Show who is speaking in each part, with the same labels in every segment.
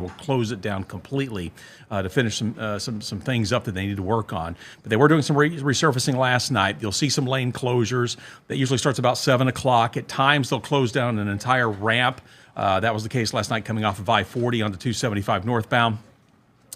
Speaker 1: will close it down completely to finish some things up that they need to work on. But they were doing some resurfacing last night. You'll see some lane closures. That usually starts about 7 o'clock. At times, they'll close down an entire ramp. That was the case last night coming off of I-40 onto 275 northbound.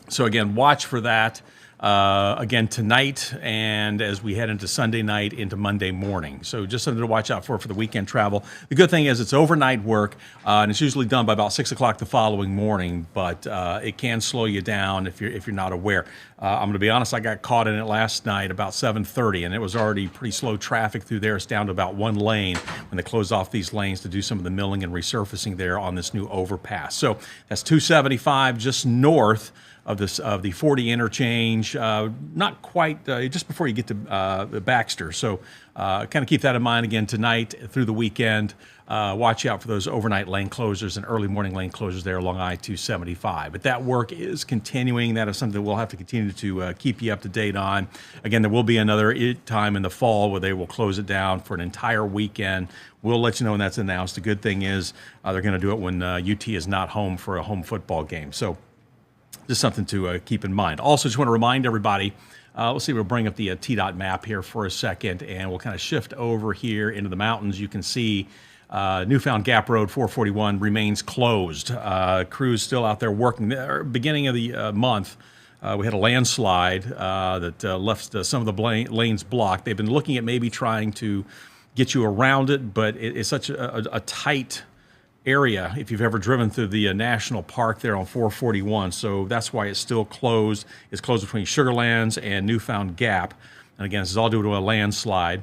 Speaker 1: So again, watch for that. Again tonight, and as we head into Sunday night into Monday morning. So just something to watch out for the weekend travel. The good thing is it's overnight work, and it's usually done by about 6 o'clock the following morning, but it can slow you down if you're not aware. I'm going to be honest, I got caught in it last night about 7:30, and it was already pretty slow traffic through there. It's down to about one lane when they close off these lanes to do some of the milling and resurfacing there on this new overpass. So that's 275 just north of the 40 interchange, not quite just before you get to Baxter. So kind of keep that in mind again tonight through the weekend. Watch out for those overnight lane closures and early morning lane closures there along I-275. But that work is continuing. That is something that we'll have to continue to keep you up to date on. Again, there will be another time in the fall where they will close it down for an entire weekend. We'll let you know when that's announced. The good thing is they're going to do it when UT is not home for a home football game. So just something to keep in mind. Also, just want to remind everybody, let's see, we'll bring up the TDOT map here for a second, and we'll kind of shift over here into the mountains. You can see Newfound Gap Road 441 remains closed. Crews still out there working. Beginning of the month, we had a landslide that left some of the lanes blocked. They've been looking at maybe trying to get you around it, but it's such a tight area if you've ever driven through the national park there on 441. So that's why it's still closed. It's closed between Sugarlands and Newfound Gap. And again, this is all due to a landslide.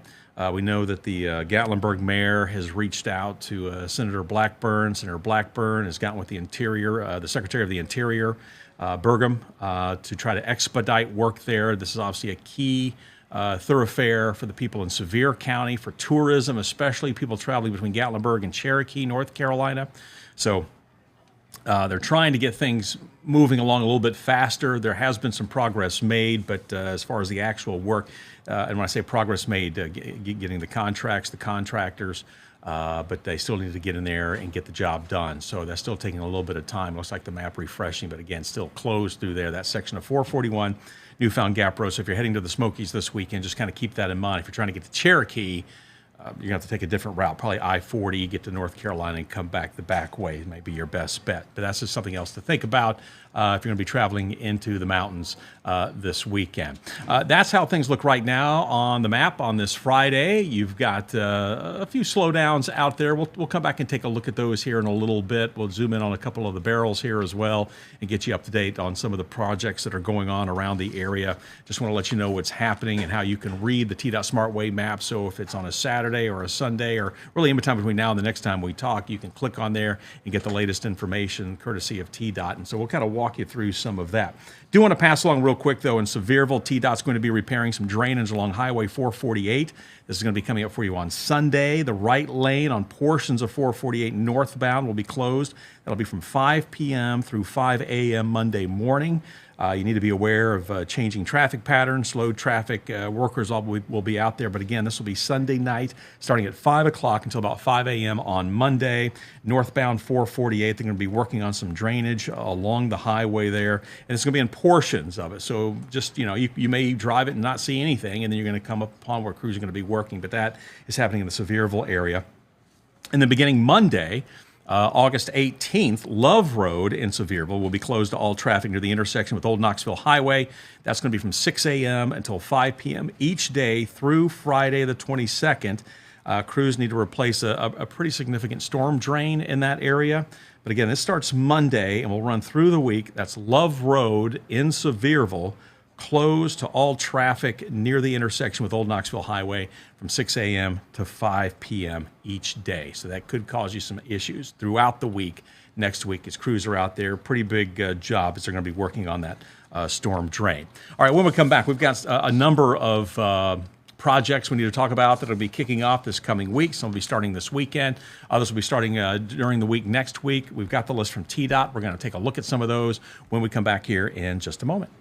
Speaker 1: We know that the Gatlinburg mayor has reached out to Senator Blackburn. Senator Blackburn has gotten with the Interior, the Secretary of the Interior, Burgum, to try to expedite work there. This is obviously a key thoroughfare for the people in Sevier County, for tourism, especially people traveling between Gatlinburg and Cherokee, North Carolina. So they're trying to get things moving along a little bit faster. There has been some progress made, but as far as the actual work, and when I say progress made, getting the contracts, the contractors, but they still need to get in there and get the job done. So that's still taking a little bit of time. Looks like the map refreshing, but again, still closed through there, that section of 441, Newfound Gap Road. So if you're heading to the Smokies this weekend, just kind of keep that in mind. If you're trying to get to Cherokee, you're going to have to take a different route, probably I-40, get to North Carolina and come back the back way. It might be your best bet. But that's just something else to think about if you're going to be traveling into the mountains this weekend. That's how things look right now on the map on this Friday. You've got a few slowdowns out there. We'll come back and take a look at those here in a little bit. We'll zoom in on a couple of the barrels here as well and get you up to date on some of the projects that are going on around the area. Just want to let you know what's happening and how you can read the TDOT SmartWay map. So if it's on a Saturday or a Sunday, or really in between now and the next time we talk, you can click on there and get the latest information courtesy of TDOT. And so we'll kind of walk you through some of that. Do want to pass along real quick, though, in Sevierville, TDOT's going to be repairing some drainage along Highway 448. This is going to be coming up for you on Sunday. The right lane on portions of 448 northbound will be closed. That'll be from 5 p.m. through 5 a.m. Monday morning. You need to be aware of changing traffic patterns. Slow traffic workers will be out there. But again, this will be Sunday night, starting at 5 o'clock until about 5 a.m. on Monday. Northbound 448, they're going to be working on some drainage along the highway there. And it's going to be in portions of it. So just, you may drive it and not see anything, and then you're going to come upon where crews are going to be working. But that is happening in the Sevierville area. And then beginning Monday, August 18th, Love Road in Sevierville will be closed to all traffic near the intersection with Old Knoxville Highway. That's going to be from 6 a.m. until 5 p.m. each day through Friday the 22nd. Crews need to replace a pretty significant storm drain in that area. But again, this starts Monday and will run through the week. That's Love Road in Sevierville, closed to all traffic near the intersection with Old Knoxville Highway from 6 a.m. to 5 p.m. each day. So that could cause you some issues throughout the week. Next week, as crews are out there, pretty big job as they're going to be working on that storm drain. All right, when we come back, we've got a number of projects we need to talk about that will be kicking off this coming week. Some will be starting this weekend. Others will be starting during the week next week. We've got the list from TDOT. We're going to take a look at some of those when we come back here in just a moment.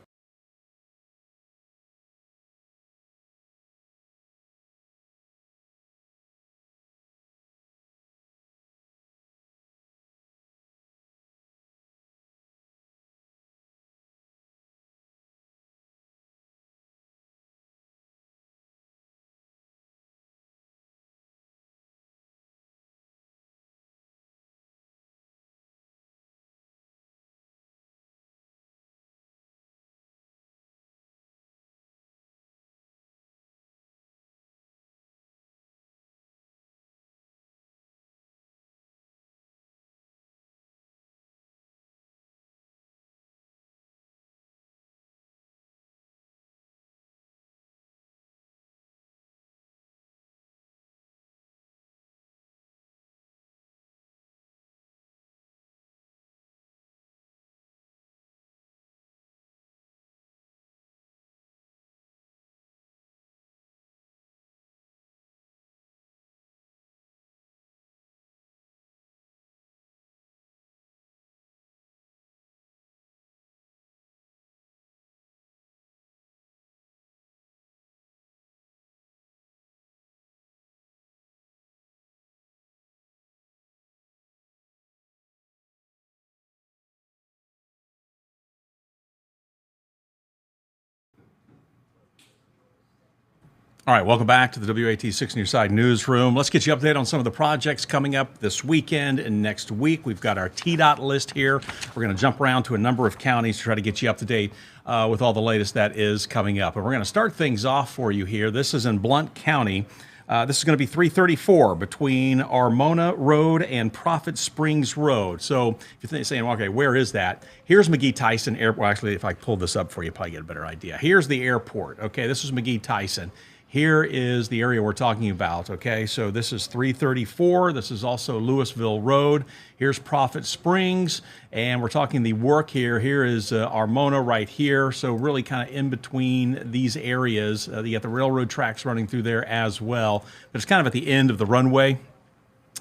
Speaker 1: All right, welcome back to the WATE 6 News Side Newsroom. Let's get you updated on some of the projects coming up this weekend and next week. We've got our TDOT list here. We're going to jump around to a number of counties to try to get you up to date with all the latest that is coming up. And we're going to start things off for you here. This is in Blount County. This is going to be 334 between Armona Road and Prophet Springs Road. So if you're saying, okay, where is that? Here's McGee-Tyson Airport. Well, actually, if I pull this up for you, you'll probably get a better idea. Here's the airport. Okay, this is McGee-Tyson. Here is the area we're talking about, okay? So this is 334. This is also Louisville Road. Here's Prophet Springs, and we're talking the work here. Here is Armona right here. So really kind of in between these areas. You got the railroad tracks running through there as well. But it's kind of at the end of the runway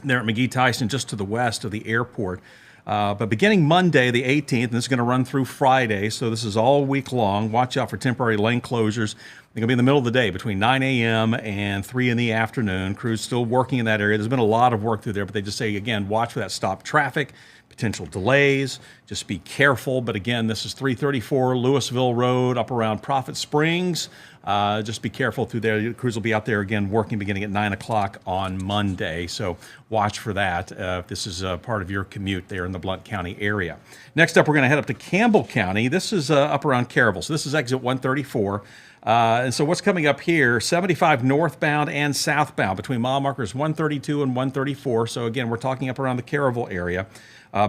Speaker 1: there at McGee-Tyson, just to the west of the airport. But beginning Monday, the 18th, and this is going to run through Friday, so this is all week long. Watch out for temporary lane closures. They're going to be in the middle of the day, between 9 a.m. and 3 in the afternoon. Crews still working in that area. There's been a lot of work through there, but they just say, again, watch for that stopped traffic, potential delays. Just be careful. But again, this is 334 Louisville Road up around Prophet Springs. Just be careful through there. The crews will be out there again working beginning at 9 o'clock on Monday. So watch for that if this is part of your commute there in the Blount County area. Next up, we're going to head up to Campbell County. This is up around Caryville. So this is exit 134. And so what's coming up here, 75 northbound and southbound between mile markers 132 and 134. So again, we're talking up around the Caryville area.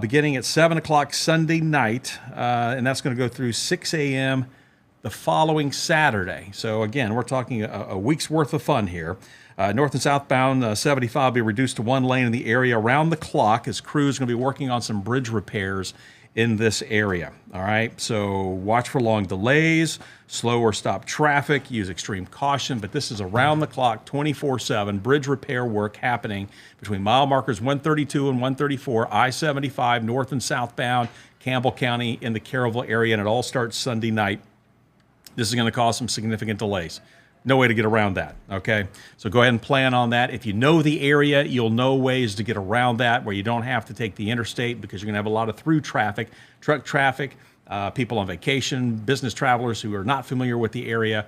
Speaker 1: Beginning at 7 o'clock Sunday night, and that's going to go through 6 a.m. the following Saturday. So again, we're talking a week's worth of fun here. North and southbound 75 will be reduced to one lane in the area around the clock as crews are going to be working on some bridge repairs in this area. All right, so watch for long delays, slow or stop traffic, use extreme caution, but this is around the clock, 24/7 bridge repair work happening between mile markers 132 and 134, I-75 north and southbound, Campbell County in the Caryville area, and it all starts Sunday night. This is going to cause some significant delays. No way to get around that, okay? So go ahead and plan on that. If you know the area, you'll know ways to get around that where you don't have to take the interstate because you're going to have a lot of through traffic, truck traffic, people on vacation, business travelers who are not familiar with the area.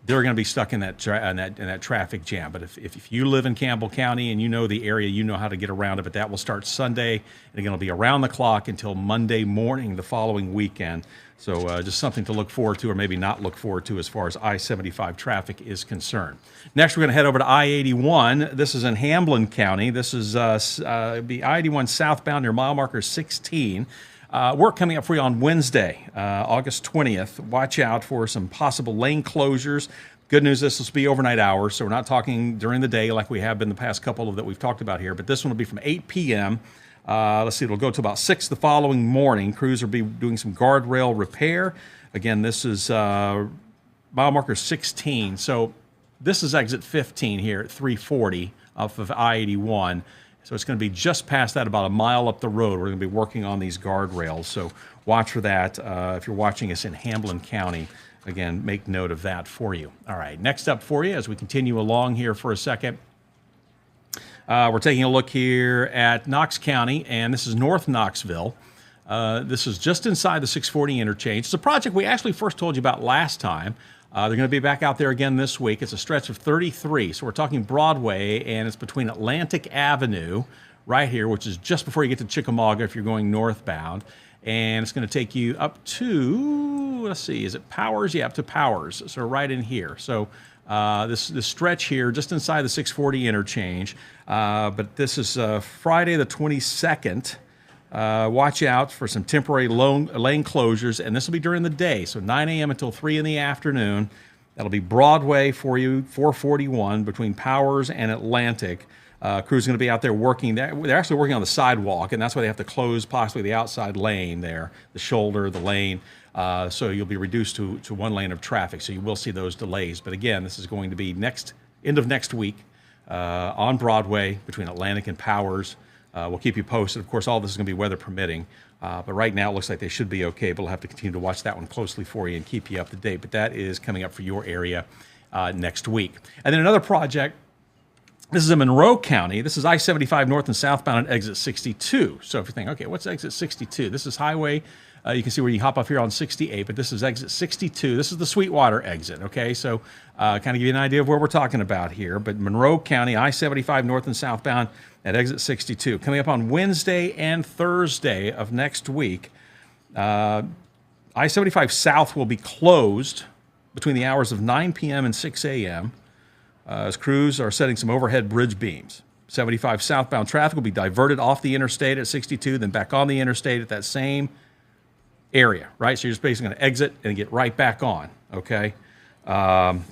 Speaker 1: They're going to be stuck in that traffic jam. But if you live in Campbell County and you know the area, you know how to get around it. But that will start Sunday, and again, it'll be around the clock until Monday morning the following weekend. So just something to look forward to or maybe not look forward to as far as I-75 traffic is concerned. Next, we're going to head over to I-81. This is in Hamblin County. This is the I-81 southbound near mile marker 16. Work coming up for you on Wednesday, August 20th. Watch out for some possible lane closures. Good news, this will be overnight hours, so we're not talking during the day like we have been the past couple of that we've talked about here, but this one will be from 8 p.m. Let's see, it'll go to about 6 the following morning. Crews will be doing some guardrail repair. Again, this is mile marker 16. So this is exit 15 here at 340 off of I-81. So it's going to be just past that, about a mile up the road. We're going to be working on these guardrails. So watch for that. If you're watching us in Hamblin County, again, make note of that for you. All right, next up for you as we continue along here for a second. We're taking a look here at Knox County, and this is North Knoxville. This is just inside the 640 interchange. It's a project we actually first told you about last time. They're going to be back out there again this week. It's a stretch of 33, so we're talking Broadway, and it's between Atlantic Avenue right here, which is just before you get to Chickamauga if you're going northbound, and it's going to take you up to, let's see, is it Powers? Yeah, up to Powers, so right in here. So this stretch here, just inside the 640 interchange, but this is Friday the 22nd. Watch out for some temporary lane closures, and this will be during the day, so 9 a.m. until 3 in the afternoon. That'll be Broadway for you, 441 between Powers and Atlantic. Crews going to be out there working. They're actually working on the sidewalk, and that's why they have to close possibly the outside lane there, the shoulder, the lane. So you'll be reduced to one lane of traffic, so you will see those delays. But again, this is going to be end of next week on Broadway between Atlantic and Powers. We'll keep you posted. Of course, all this is going to be weather permitting. But right now, it looks like they should be okay. But we'll have to continue to watch that one closely for you and keep you up to date. But that is coming up for your area next week. And then another project This is in Monroe County. This is I-75 north and southbound at exit 62. So if you think, okay, what's exit 62? This is highway. You can see where you hop off here on 68, but this is exit 62. This is the Sweetwater exit, okay? So kind of give you an idea of where we're talking about here. But Monroe County, I-75 north and southbound at exit 62. Coming up on Wednesday and Thursday of next week, I-75 south will be closed between the hours of 9 p.m. and 6 a.m. As crews are setting some overhead bridge beams. 75 southbound traffic will be diverted off the interstate at 62, then back on the interstate at that same area, right? So you're just basically going to exit and get right back on, okay?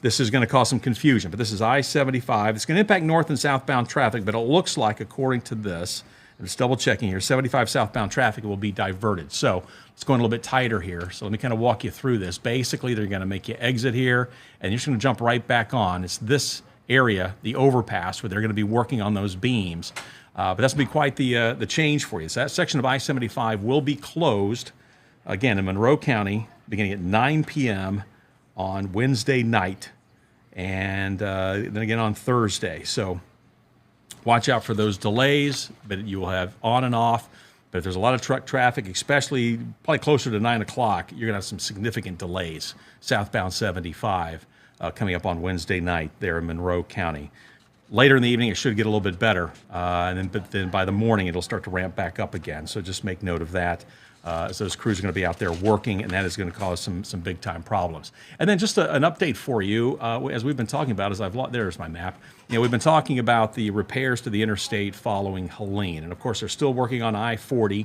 Speaker 1: This is going to cause some confusion, but this is I-75. It's going to impact north and southbound traffic, but it looks like, according to this, I'm just double checking here, 75 southbound traffic will be diverted. So it's going a little bit tighter here. So let me kind of walk you through this. Basically, they're going to make you exit here, and you're just going to jump right back on. It's this area, the overpass, where they're going to be working on those beams. But that's going to be quite the change for you. So that section of I-75 will be closed, again, in Monroe County, beginning at 9 p.m. on Wednesday night, and then again on Thursday. So watch out for those delays, but you will have on and off. But if there's a lot of truck traffic, especially probably closer to 9 o'clock, you're going to have some significant delays. Southbound 75 coming up on Wednesday night there in Monroe County. Later in the evening, it should get a little bit better, but then by the morning, it'll start to ramp back up again. So just make note of that. As those crews are going to be out there working, and that is going to cause some big time problems. And then just an update for you, as we've been talking about, there's my map. We've been talking about the repairs to the interstate following Helene, and of course they're still working on I-40.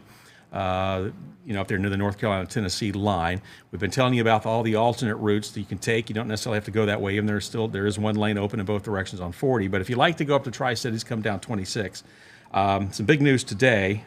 Speaker 1: Up there near the North Carolina-Tennessee line. We've been telling you about all the alternate routes that you can take. You don't necessarily have to go that way, and there is one lane open in both directions on 40. But if you like to go up to Tri-Cities, come down 26. Some big news today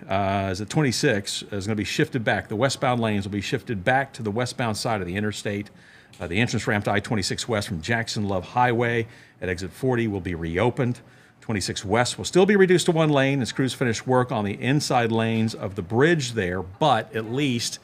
Speaker 1: is that 26 is going to be shifted back. The westbound lanes will be shifted back to the westbound side of the interstate. The entrance ramp to I-26 West from Jackson Love Highway at exit 40 will be reopened. 26 West will still be reduced to one lane as crews finish work on the inside lanes of the bridge there, but at least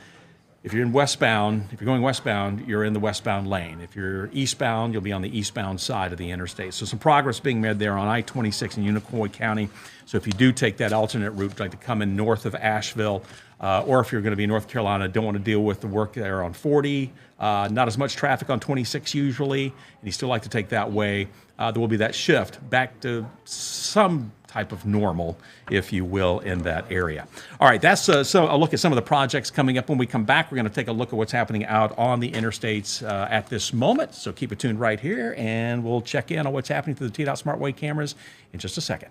Speaker 1: if you're going westbound, you're in the westbound lane. If you're eastbound, you'll be on the eastbound side of the interstate. So some progress being made there on I-26 in Unicoi County. So if you do take that alternate route, like to come in north of Asheville, or if you're going to be in North Carolina, don't want to deal with the work there on 40, not as much traffic on 26 usually, and you still like to take that way, there will be that shift back to some type of normal, if you will, in that area. All right, that's so a look at some of the projects coming up. When we come back, we're going to take a look at what's happening out on the interstates at this moment. So keep it tuned right here, and we'll check in on what's happening through the T-Dot Smart WATE cameras in just a second.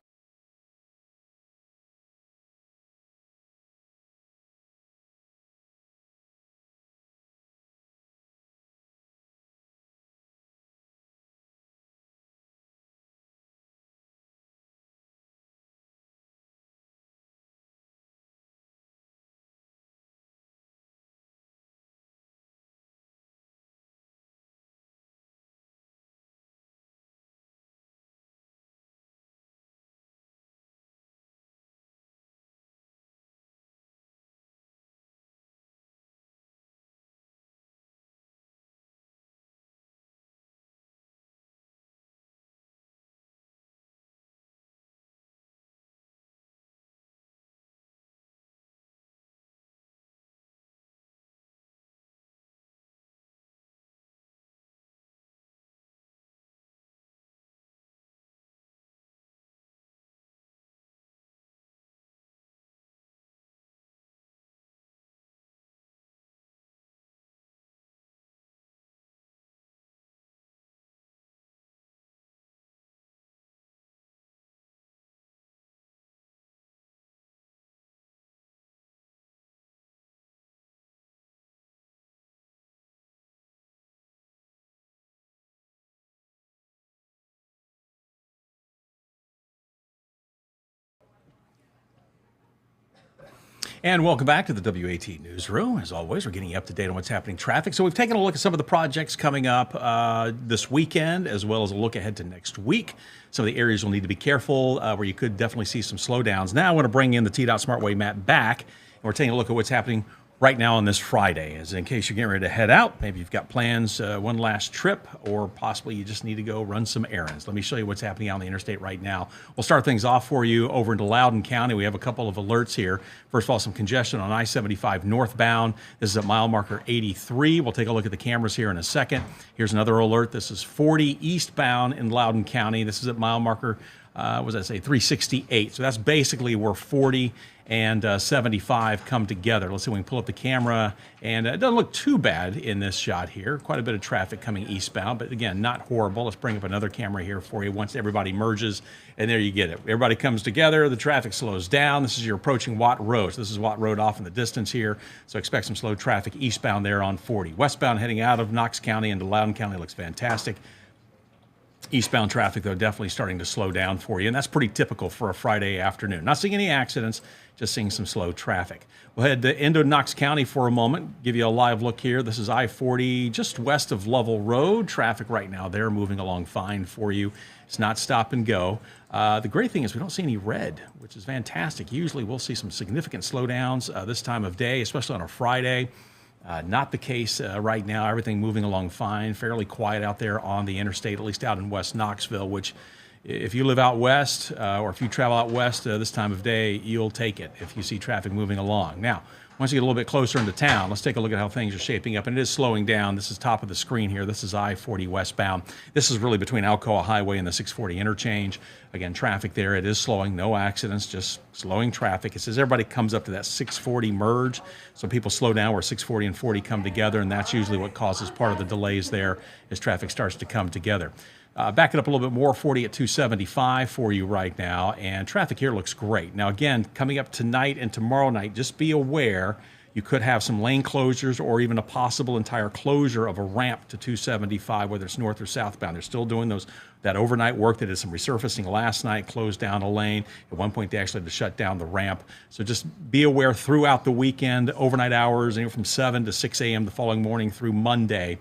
Speaker 1: And welcome back to the WATE Newsroom. As always, we're getting you up to date on what's happening in traffic. So we've taken a look at some of the projects coming up this weekend, as well as a look ahead to next week. Some of the areas you'll need to be careful, where you could definitely see some slowdowns. Now I want to bring in the T-Dot Smart WATE map back, and we're taking a look at what's happening right now on this Friday, as in case you're getting ready to head out. Maybe you've got plans, one last trip, or possibly you just need to go run some errands. Let me show you what's happening on the interstate right now. We'll start things off for you over into Loudoun County. We have a couple of alerts here. First of all, some congestion on I-75 northbound. This is at mile marker 83. We'll take a look at the cameras here in a second. Here's another alert. This is 40 eastbound in Loudoun County. This is at mile marker, what does that say, 368. So that's basically where 40 and 75 come together. Let's see if we can pull up the camera, and it doesn't look too bad in this shot here. Quite a bit of traffic coming eastbound, but again, not horrible. Let's bring up another camera here for you once everybody merges, and there you get it. Everybody comes together, the traffic slows down. This is your approaching Watt Road. So this is Watt Road off in the distance here, so expect some slow traffic eastbound there on 40. Westbound heading out of Knox County into Loudoun County looks fantastic. Eastbound traffic, though, definitely starting to slow down for you, and that's pretty typical for a Friday afternoon. Not seeing any accidents, just seeing some slow traffic. We'll head into Knox County for a moment, give you a live look here. This is I-40 just west of Lovell Road. Traffic right now there moving along fine for you. It's not stop and go. The great thing is we don't see any red, which is fantastic. Usually we'll see some significant slowdowns this time of day, especially on a Friday. Not the case right now. Everything moving along fine, fairly quiet out there on the interstate, at least out in West Knoxville, which if you live out west or if you travel out west this time of day, you'll take it if you see traffic moving along. Now, once you get a little bit closer into town, let's take a look at how things are shaping up. And it is slowing down. This is top of the screen here. This is I-40 westbound. This is really between Alcoa Highway and the 640 interchange. Again, traffic there. It is slowing. No accidents, just slowing traffic. It says everybody comes up to that 640 merge. So people slow down where 640 and 40 come together, and that's usually what causes part of the delays there as traffic starts to come together. Back it up a little bit more, 40 at 275 for you right now, and traffic here looks great. Now again, coming up tonight and tomorrow night, just be aware you could have some lane closures or even a possible entire closure of a ramp to 275, whether it's north or southbound. They're still doing that overnight work. They did some resurfacing last night, closed down a lane. At one point, they actually had to shut down the ramp. So just be aware throughout the weekend, overnight hours, anywhere from 7 to 6 a.m. the following morning through Monday.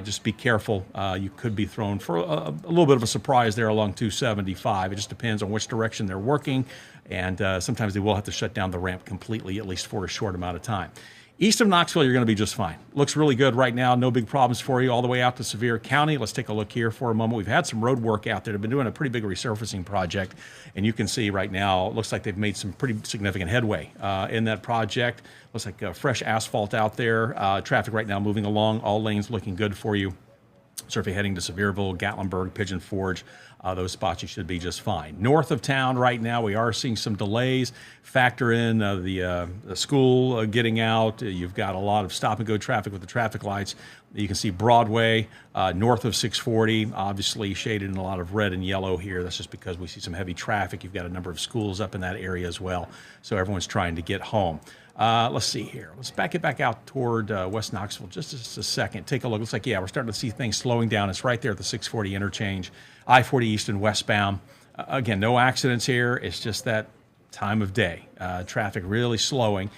Speaker 1: Just be careful. You could be thrown for a little bit of a surprise there along 275. It just depends on which direction they're working, and sometimes they will have to shut down the ramp completely, at least for a short amount of time. East of Knoxville, you're going to be just fine. Looks really good right now. No big problems for you all the way out to Sevier County. Let's take a look here for a moment. We've had some road work out there. They've been doing a pretty big resurfacing project, and you can see right now, it looks like they've made some pretty significant headway in that project. Looks like fresh asphalt out there. Traffic right now moving along. All lanes looking good for you. So if you're heading to Sevierville, Gatlinburg, Pigeon Forge, those spots you should be just fine. North of town right now, we are seeing some delays. Factor in the school getting out. You've got a lot of stop-and-go traffic with the traffic lights. You can see Broadway, north of 640, obviously shaded in a lot of red and yellow here. That's just because we see some heavy traffic. You've got a number of schools up in that area as well, so everyone's trying to get home. Let's see here. Let's back it back out toward West Knoxville just a second. Take a look. Looks like, yeah, we're starting to see things slowing down. It's right there at the 640 interchange, I-40 east and westbound. Again, no accidents here. It's just that time of day. Traffic really slowing.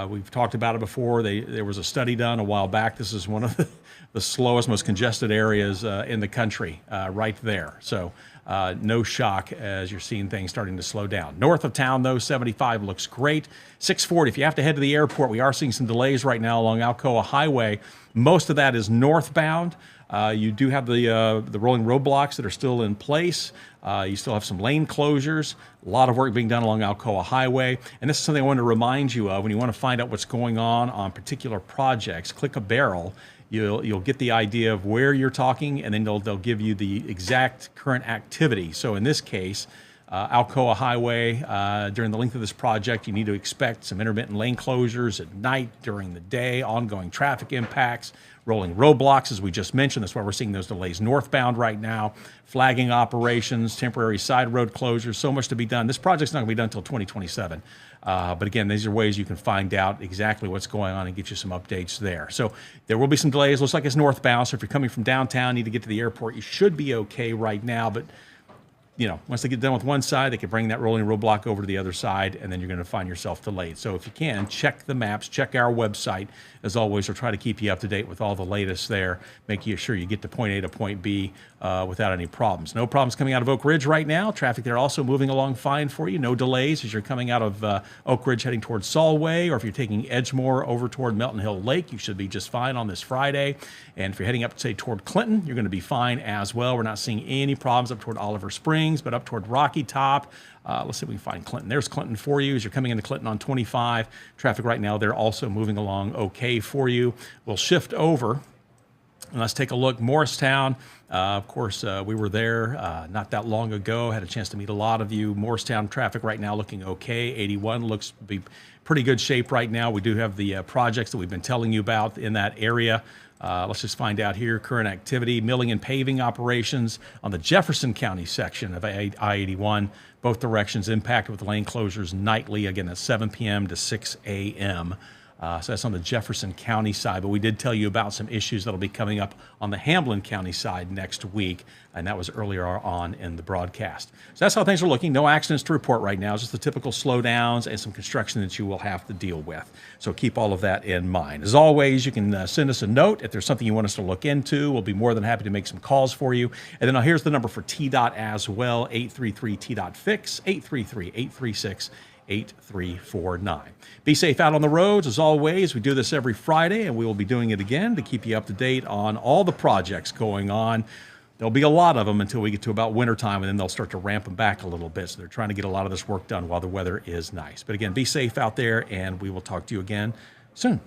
Speaker 1: We've talked about it before. There was a study done a while back. This is one of the slowest, most congested areas in the country right there. So no shock as you're seeing things starting to slow down. North of town, though, 75 looks great. 640, if you have to head to the airport, we are seeing some delays right now along Alcoa Highway. Most of that is northbound. You do have the rolling roadblocks that are still in place. You still have some lane closures. A lot of work being done along Alcoa Highway. And this is something I want to remind you of when you want to find out what's going on particular projects. Click a barrel. You'll get the idea of where you're talking, and then they'll give you the exact current activity. So in this case, Alcoa Highway, during the length of this project, you need to expect some intermittent lane closures at night, during the day, ongoing traffic impacts, rolling roadblocks, as we just mentioned. That's why we're seeing those delays northbound right now, flagging operations, temporary side road closures, so much to be done. This project's not going to be done until 2027. But again, these are ways you can find out exactly what's going on and get you some updates there. So there will be some delays. Looks like it's northbound. So if you're coming from downtown, need to get to the airport, you should be okay right now. But once they get done with one side, they can bring that rolling roadblock over to the other side, and then you're going to find yourself delayed. So if you can, check the maps, check our website. As always, we'll try to keep you up to date with all the latest there, making sure you get to point A to point B without any problems. No problems coming out of Oak Ridge right now. Traffic there also moving along fine for you. No delays as you're coming out of Oak Ridge heading towards Solway, or if you're taking Edgemore over toward Melton Hill Lake, you should be just fine on this Friday. And if you're heading up, say, toward Clinton, you're going to be fine as well. We're not seeing any problems up toward Oliver Springs, but up toward Rocky Top, let's see if we can find Clinton. There's Clinton for you as you're coming into Clinton on 25. Traffic right now, they're also moving along okay for you. We'll shift over and let's take a look. Morristown, of course, we were there not that long ago. Had a chance to meet a lot of you. Morristown traffic right now looking okay. 81 looks to be pretty good shape right now. We do have the projects that we've been telling you about in that area. Let's just find out here. Current activity, milling and paving operations on the Jefferson County section of I-81. Both directions impacted with lane closures nightly, again at 7 p.m. to 6 a.m. So that's on the Jefferson County side, but we did tell you about some issues that'll be coming up on the Hamblin County side next week, and that was earlier on in the broadcast. So that's how things are looking. No accidents to report right now, just the typical slowdowns and some construction that you will have to deal with. So keep all of that in mind. As always, you can send us a note if there's something you want us to look into. We'll be more than happy to make some calls for you. And then here's the number for TDOT as well, 833-TDOT-FIX, 833-836-8349. Be safe out on the roads. As always, we do this every Friday, and we will be doing it again to keep you up to date on all the projects going on. There'll be a lot of them until we get to about wintertime, and then they'll start to ramp them back a little bit. So they're trying to get a lot of this work done while the weather is nice. But again, be safe out there, and we will talk to you again soon.